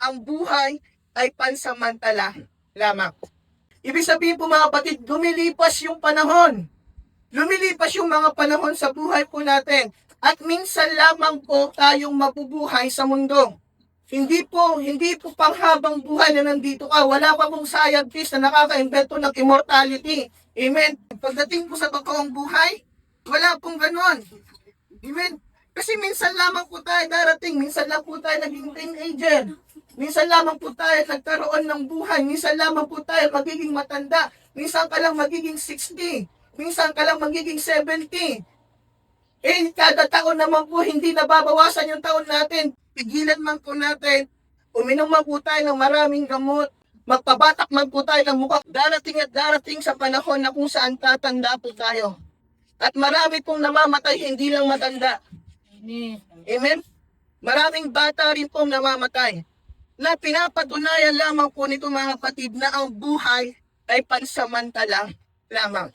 ang buhay ay pansamantala lamang. Ibig sabihin po mga kapatid, lumilipas yung panahon. Lumilipas yung mga panahon sa buhay po natin. At minsan lamang po tayong mabubuhay sa mundo. Hindi po panghabang buhay na nandito ka. Wala pa pong scientist na nakaka-invento ng immortality. Amen. Pagdating po sa totoong buhay, wala pong ganon. Amen. Kasi minsan lamang po tayo darating. Minsan lang po tayo naging teenager. Minsan lamang po tayo nagkaroon ng buhay. Minsan lamang po tayo magiging matanda. Minsan ka lang magiging 60. Minsan ka lang magiging 70. Kada taon naman po, hindi nababawasan yung taon natin. Pigilan man po natin, uminom man po tayo ng maraming gamot, magpabatak man po tayo ng mukha. Darating at darating sa panahon na kung saan tatanda po tayo. At marami pong namamatay, hindi lang matanda. Amen? Maraming bata rin pong namamatay. Na pinapatunayan lamang po nito mga kapatid na ang buhay ay pansamantala lamang.